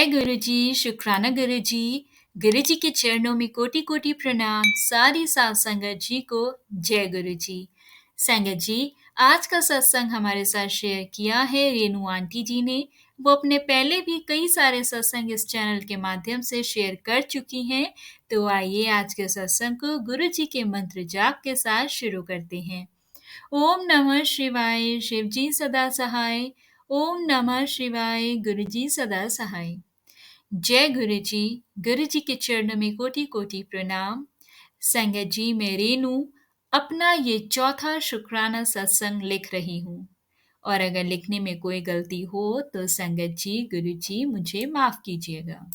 जय गुरु जी, शुक्राना गुरु जी। गुरु जी के चरणों में कोटि कोटि प्रणाम। सारी साध संगत जी को जय गुरु जी। संगत जी, आज का सत्संग हमारे साथ शेयर किया है रेणु आंटी जी ने। वो अपने पहले भी कई सारे सत्संग इस चैनल के माध्यम से शेयर कर चुकी हैं। तो आइए आज के सत्संग को गुरु जी के मंत्र जाप के साथ शुरू करते हैं। ओम नमः शिवाय, शिव जी सदा सहाय। ओम नमः शिवाय, गुरु जी सदा सहाय। जय गुरु जी के चरणों में कोटि कोटि प्रणाम। संगत जी, मैं रेणु अपना ये चौथा शुक्राना सत्संग लिख रही हूँ, और अगर लिखने में कोई गलती हो तो संगत जी, गुरु जी मुझे माफ कीजिएगा।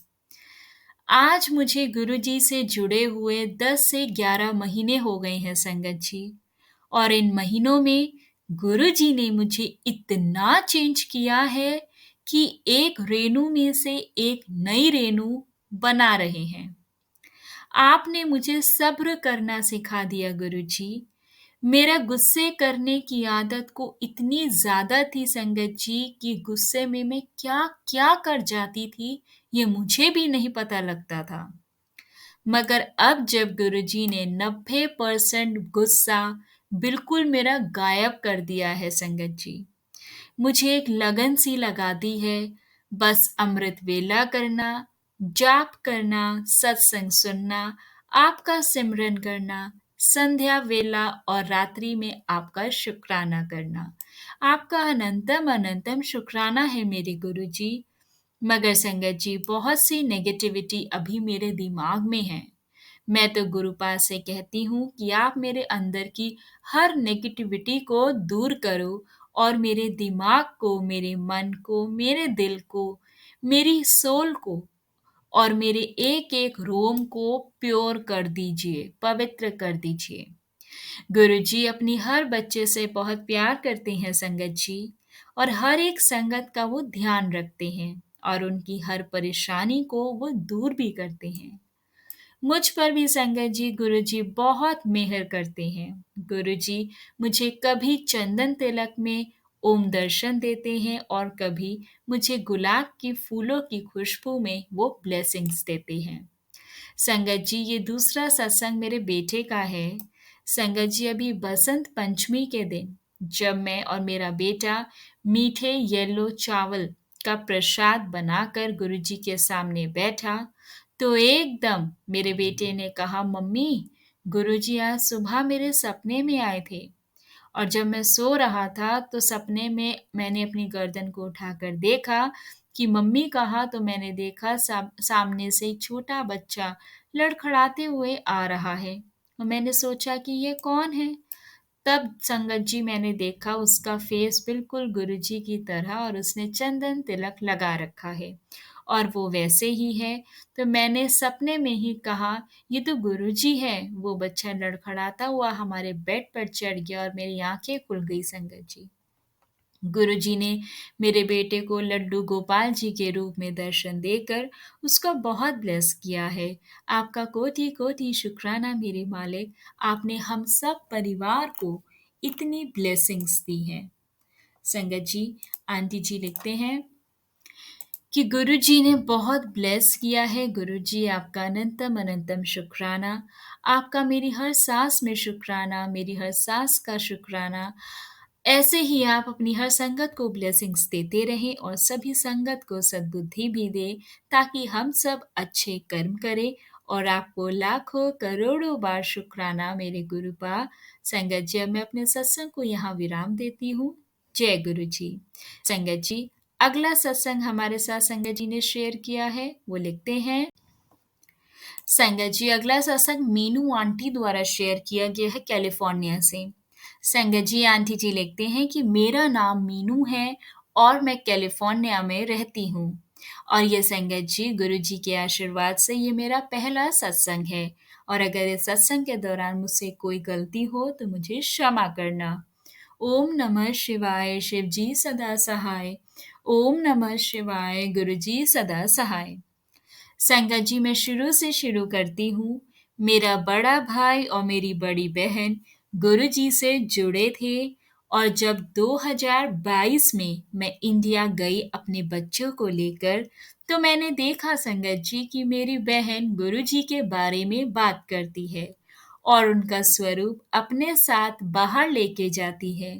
आज मुझे गुरु जी से जुड़े हुए 10 से 11 महीने हो गए हैं संगत जी, और इन महीनों में गुरु जी ने मुझे इतना चेंज किया है कि एक रेणु में से एक नई रेणु बना रहे हैं। आपने मुझे सब्र करना सिखा दिया गुरु जी। मेरा गुस्से करने की आदत को इतनी ज्यादा थी संगत जी कि गुस्से में मैं क्या क्या कर जाती थी ये मुझे भी नहीं पता लगता था। मगर अब जब गुरुजी ने 90% गुस्सा बिल्कुल मेरा गायब कर दिया है संगत जी, मुझे एक लगन सी लगा दी है। बस अमृत वेला करना, जाप करना, सत्संग सुनना, आपका सिमरन करना, संध्या वेला और रात्रि में आपका शुक्राना करना। आपका अनंतम अनंतम शुक्राना है मेरे गुरुजी। मगर संगत जी, बहुत सी नेगेटिविटी अभी मेरे दिमाग में है। मैं तो गुरुपाद से कहती हूँ कि आप मेरे अंदर की हर नेगेटिविटी को दूर करो और मेरे दिमाग को, मेरे मन को, मेरे दिल को, मेरी सोल को और मेरे एक एक रोम को प्योर कर दीजिए, पवित्र कर दीजिए। गुरुजी अपनी हर बच्चे से बहुत प्यार करते हैं संगत जी, और हर एक संगत का वो ध्यान रखते हैं और उनकी हर परेशानी को वो दूर भी करते हैं। मुझ पर भी संगत जी गुरुजी बहुत मेहर करते हैं। गुरुजी मुझे कभी चंदन तिलक में ओम दर्शन देते हैं और कभी मुझे गुलाब की फूलों की खुशबू में वो ब्लेसिंग्स देते हैं। संगत जी, ये दूसरा सत्संग मेरे बेटे का है। संगत जी, अभी बसंत पंचमी के दिन जब मैं और मेरा बेटा मीठे येलो चावल का प्रसाद बनाकर गुरुजी के सामने बैठा, तो एकदम मेरे बेटे ने कहा, मम्मी, गुरुजी आज सुबह मेरे सपने में आए थे, और जब मैं सो रहा था तो सपने में मैंने अपनी गर्दन को उठाकर देखा कि मम्मी कहा, तो मैंने देखा सामने से एक छोटा बच्चा लड़खड़ाते हुए आ रहा है, और मैंने सोचा कि ये कौन है। तब संगत जी मैंने देखा उसका फेस बिल्कुल गुरुजी की तरह, और उसने चंदन तिलक लगा रखा है और वो वैसे ही है। तो मैंने सपने में ही कहा, ये तो गुरुजी है। वो बच्चा लड़खड़ाता हुआ हमारे बेड पर चढ़ गया और मेरी आंखें खुल गई संगत जी। गुरुजी ने मेरे बेटे को लड्डू गोपाल जी के रूप में दर्शन देकर उसको बहुत ब्लेस किया है। आपका कोटि कोटि शुक्राना मेरे मालिक। आपने हम सब परिवार को इतनी ब्लेसिंग्स दी हैं। संगत जी, आंटी जी लिखते हैं कि गुरुजी ने बहुत ब्लेस किया है। गुरुजी, आपका अनंतम अनंतम शुक्राना। आपका मेरी हर सांस में शुक्राना, मेरी हर सांस का शुक्राना। ऐसे ही आप अपनी हर संगत को ब्लेसिंग्स देते रहें और सभी संगत को सद्बुद्धि भी दे, ताकि हम सब अच्छे कर्म करें। और आपको लाखों करोड़ों बार शुक्राना मेरे गुरुपा। संगत जी, अब मैं अपने सत्संग को यहाँ विराम देती हूँ। जय गुरु जी। संगत जी, अगला सत्संग हमारे साथ संगत जी ने शेयर किया है, वो लिखते हैं। संगत जी, अगला सत्संग मीनू आंटी द्वारा शेयर किया गया है कैलिफोर्निया से। संगत जी, आंटी जी लिखते हैं कि मेरा नाम मीनू है और मैं कैलिफोर्निया में रहती हूँ, और ये संगत जी गुरु जी के आशीर्वाद से ये मेरा पहला सत्संग है, और अगर इस सत्संग के दौरान मुझसे कोई गलती हो तो मुझे क्षमा करना। ओम नमः शिवाय, शिव जी सदा सहाय। ओम नमः शिवाय, गुरु जी सदा सहाय। संगत जी, मैं शुरू से शुरू करती हूँ। मेरा बड़ा भाई और मेरी बड़ी बहन गुरु जी से जुड़े थे और जब 2022 में मैं इंडिया गई अपने बच्चों को लेकर, तो मैंने देखा संगत जी कि मेरी बहन गुरुजी के बारे में बात करती है और उनका स्वरूप अपने साथ बाहर लेके जाती है।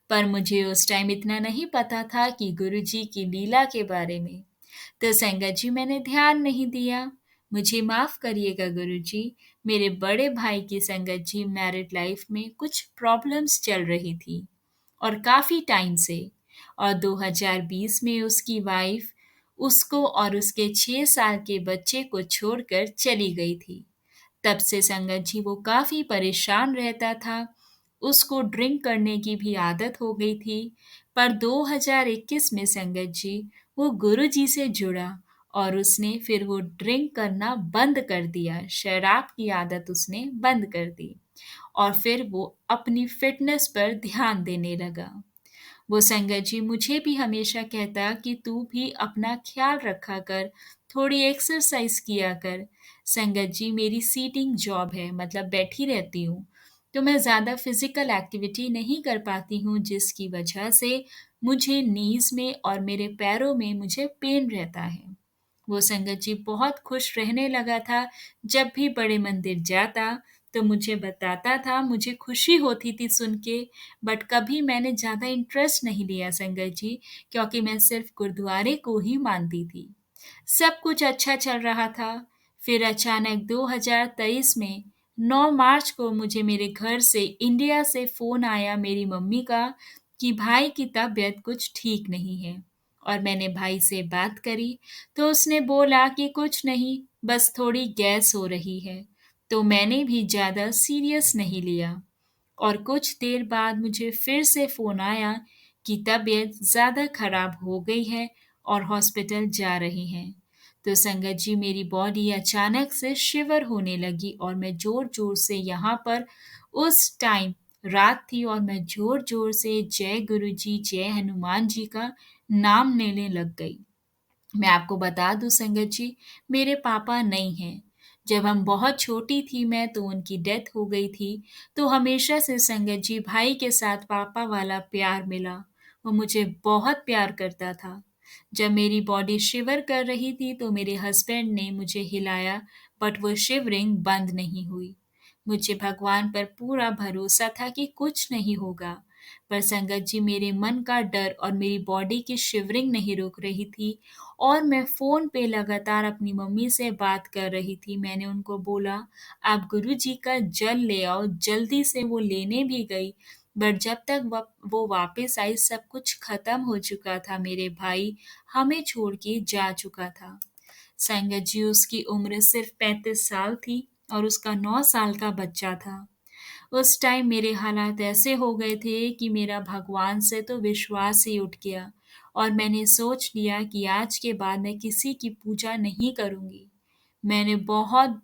पर मुझे उस टाइम इतना नहीं पता था कि गुरुजी की लीला के बारे में। तो संगत जी मैंने ध्यान नहीं दिया। मुझे माफ़ करिएगा गुरुजी, मेरे बड़े भाई की संगत जी मैरिड लाइफ में कुछ प्रॉब्लम्स चल रही थी और काफ़ी टाइम से। और 2020 में उसकी वाइफ उसको और उसके 6 साल के बच्चे को छोड़कर चली गई थी। तब से संगत जी वो काफ़ी परेशान रहता था। उसको ड्रिंक करने की भी आदत हो गई थी। पर 2021 में संगत जी वो गुरुजी से जुड़ा और उसने फिर वो ड्रिंक करना बंद कर दिया। शराब की आदत उसने बंद कर दी और फिर वो अपनी फ़िटनेस पर ध्यान देने लगा। वो संगत जी मुझे भी हमेशा कहता कि तू भी अपना ख्याल रखा कर, थोड़ी एक्सरसाइज किया कर। संगत जी मेरी सीटिंग जॉब है, मतलब बैठी रहती हूँ, तो मैं ज़्यादा फिजिकल एक्टिविटी नहीं कर पाती हूँ जिसकी वजह से मुझे नीज़ में और मेरे पैरों में मुझे पेन रहता है। वो संगत जी बहुत खुश रहने लगा था। जब भी बड़े मंदिर जाता तो मुझे बताता था, मुझे खुशी होती थी सुन के। बट कभी मैंने ज़्यादा इंटरेस्ट नहीं लिया संगत जी, क्योंकि मैं सिर्फ गुरुद्वारे को ही मानती थी। सब कुछ अच्छा चल रहा था। फिर अचानक 2023 में 9 मार्च को मुझे मेरे घर से इंडिया से फ़ोन आया मेरी मम्मी का कि भाई की तबीयत कुछ ठीक नहीं है। और मैंने भाई से बात करी तो उसने बोला कि कुछ नहीं, बस थोड़ी गैस हो रही है। तो मैंने भी ज़्यादा सीरियस नहीं लिया। और कुछ देर बाद मुझे फिर से फ़ोन आया कि तबीयत ज़्यादा खराब हो गई है और हॉस्पिटल जा रही हैं। तो संगत जी मेरी बॉडी अचानक से शिवर होने लगी और मैं ज़ोर-ज़ोर से यहाँ पर उस टाइम रात थी और मैं ज़ोर-ज़ोर से जय गुरुजी, जय हनुमान जी का नाम लेने लग गई। मैं आपको बता दूँ संगत जी, मेरे पापा नहीं हैं। जब हम बहुत छोटी थी मैं तो उनकी डेथ हो गई थी, तो हमेशा से संगत जी भाई के साथ पापा वाला प्यार मिला। वो मुझे बहुत प्यार करता था। जब मेरी बॉडी शिवर कर रही थी तो मेरे हस्बैंड ने मुझे हिलाया, बट वो शिवरिंग बंद नहीं हुई। मुझे भगवान पर पूरा भरोसा था कि कुछ नहीं होगा। पर संगत जी मेरे मन का डर और मेरी बॉडी की शिवरिंग नहीं रुक रही थी और मैं फ़ोन पे लगातार अपनी मम्मी से बात कर रही थी। मैंने उनको बोला, "आप गुरुजी का जल ले आओ।" जल्दी से वो लेने भी गई, बट जब तक वो वापस आई सब कुछ ख़त्म हो चुका था। मेरे भाई हमें छोड़ के जा चुका था। संगत जी उसकी उम्र सिर्फ़ 35 साल थी और उसका 9 साल का बच्चा था। उस टाइम मेरे हालात ऐसे हो गए थे कि मेरा भगवान से तो विश्वास ही उठ गया और मैंने सोच लिया कि आज के बाद मैं किसी की पूजा नहीं करूँगी। मैंने बहुत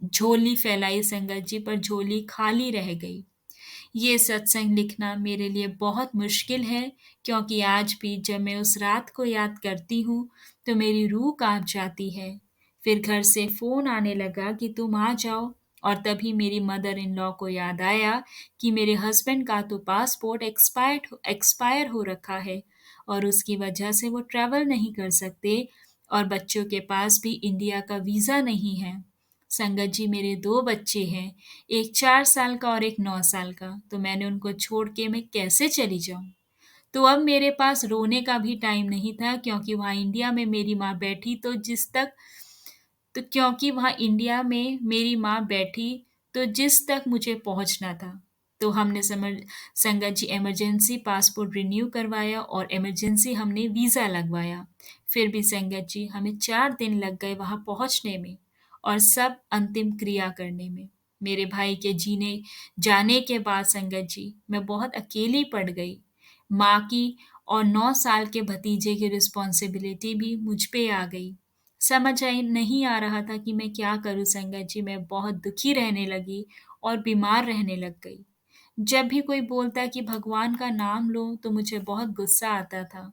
झोली फैलाई संगत जी, पर झोली खाली रह गई। ये सत्संग लिखना मेरे लिए बहुत मुश्किल है, क्योंकि आज भी जब मैं उस रात को याद करती हूँ तो मेरी रूह काँप जाती है। फिर घर से फ़ोन आने लगा कि तुम आ जाओ, और तभी मेरी मदर इन लॉ को याद आया कि मेरे हस्बैंड का तो पासपोर्ट एक्सपायर हो रखा है और उसकी वजह से वो ट्रैवल नहीं कर सकते और बच्चों के पास भी इंडिया का वीज़ा नहीं है। संगत जी मेरे 2 बच्चे हैं, एक 4 साल का और एक 9 साल का, तो मैंने उनको छोड़ के मैं कैसे चली जाऊँ? तो अब मेरे पास रोने का भी टाइम नहीं था, क्योंकि वहाँ इंडिया में मेरी माँ बैठी तो क्योंकि वहाँ इंडिया में मेरी माँ बैठी तो जिस तक मुझे पहुँचना था। तो हमने संगत जी इमरजेंसी पासपोर्ट रिन्यू करवाया और इमरजेंसी हमने वीज़ा लगवाया। फिर भी संगत जी हमें 4 दिन लग गए वहाँ पहुँचने में और सब अंतिम क्रिया करने में। मेरे भाई के जीने जाने के बाद संगत जी मैं बहुत अकेली पड़ गई। माँ की और 9 साल के भतीजे की रिस्पॉन्सिबिलिटी भी मुझ पे आ गई। समझ आई नहीं आ रहा था कि मैं क्या करूँ संगत जी, मैं बहुत दुखी रहने लगी और बीमार रहने लग गई। जब भी कोई बोलता कि भगवान का नाम लो तो मुझे बहुत गुस्सा आता था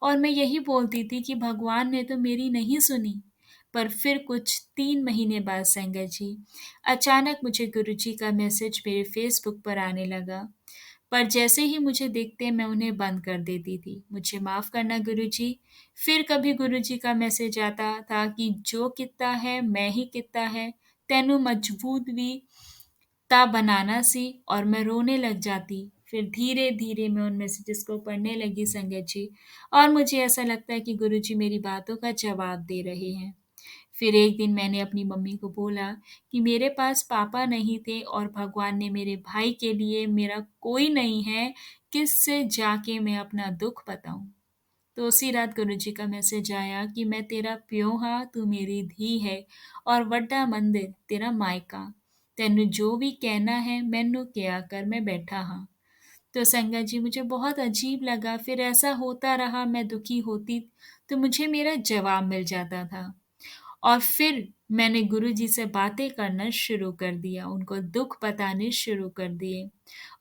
और मैं यही बोलती थी कि भगवान ने तो मेरी नहीं सुनी। पर फिर कुछ 3 महीने बाद संगत जी, अचानक मुझे गुरुजी का मैसेज मेरे फ़ेसबुक पर आने लगा। पर जैसे ही मुझे दिखते मैं उन्हें बंद कर देती थी। मुझे माफ़ करना गुरुजी। फिर कभी गुरुजी का मैसेज आता था कि जो कित्ता है मैं ही कित्ता है, तैनू मजबूत भी ता बनाना सी, और मैं रोने लग जाती। फिर धीरे-धीरे मैं उन मैसेजेस को पढ़ने लगी संगत जी, और मुझे ऐसा लगता है कि गुरुजी मेरी बातों का जवाब दे रहे हैं। फिर एक दिन मैंने अपनी मम्मी को बोला कि मेरे पास पापा नहीं थे और भगवान ने मेरे भाई के लिए मेरा कोई नहीं है, किससे जाके मैं अपना दुःख बताऊँ? तो उसी रात गुरुजी का मैसेज आया कि मैं तेरा प्यो हाँ, तू मेरी धी है और वड्डा मंदिर तेरा मायका। तैनू जो भी कहना है मैनू कहा कर, मैं बैठा हाँ। तो संगत जी मुझे बहुत अजीब लगा, फिर ऐसा होता रहा, मैं दुखी होती तो मुझे मेरा जवाब मिल जाता था। और फिर मैंने गुरुजी से बातें करना शुरू कर दिया, उनको दुःख बताने शुरू कर दिए।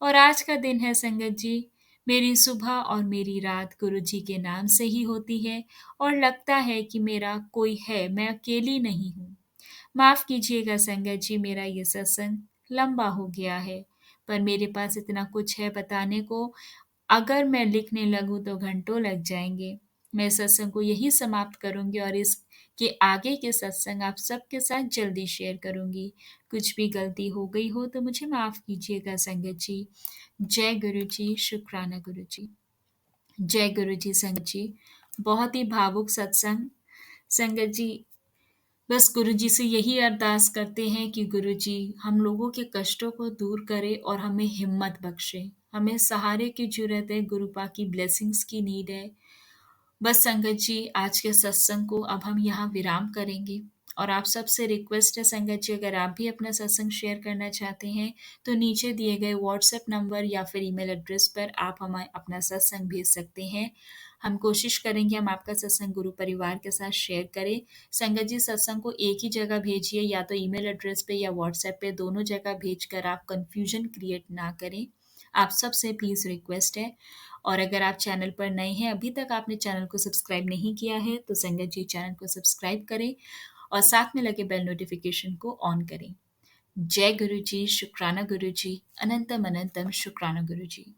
और आज का दिन है संगत जी, मेरी सुबह और मेरी रात गुरुजी के नाम से ही होती है, और लगता है कि मेरा कोई है, मैं अकेली नहीं हूँ। माफ़ कीजिएगा संगत जी, मेरा ये सत्संग लंबा हो गया है, पर मेरे पास इतना कुछ है बताने को, अगर मैं लिखने लगूँ तो घंटों लग जाएँगे। मैं इस सत्संग को यहीं समाप्त करूँगी और इसके आगे के सत्संग आप सबके साथ जल्दी शेयर करूँगी। कुछ भी गलती हो गई हो तो मुझे माफ़ कीजिएगा संगत जी। जय गुरु जी, शुक्राना गुरु जी। जय गुरु जी संगत जी। बहुत ही भावुक सत्संग। संगत जी, बस गुरुजी से यही अरदास करते हैं कि गुरुजी हम लोगों के कष्टों को दूर करें और हमें हिम्मत बख्शे। हमें सहारे की ज़रूरत है, गुरुपा की ब्लेसिंग्स की नीड है। बस संगत जी, आज के सत्संग को अब हम यहाँ विराम करेंगे, और आप सबसे रिक्वेस्ट है संगत जी, अगर आप भी अपना सत्संग शेयर करना चाहते हैं तो नीचे दिए गए व्हाट्सएप नंबर या फिर ईमेल एड्रेस पर आप हमें अपना सत्संग भेज सकते हैं। हम कोशिश करेंगे हम आपका सत्संग गुरु परिवार के साथ शेयर करें। संगत जी, सत्संग को एक ही जगह भेजिए, या तो ईमेल एड्रेस पे या व्हाट्सएप पे, दोनों जगह भेजकर आप कन्फ्यूजन क्रिएट ना करें। आप सबसे प्लीज़ रिक्वेस्ट है। और अगर आप चैनल पर नए हैं, अभी तक आपने चैनल को सब्सक्राइब नहीं किया है, तो संगत जी चैनल को सब्सक्राइब करें और साथ में लगे बेल नोटिफिकेशन को ऑन करें। जय गुरु जी, शुक्राना गुरु जी, अनंतम अनंतम शुक्राना गुरु जी।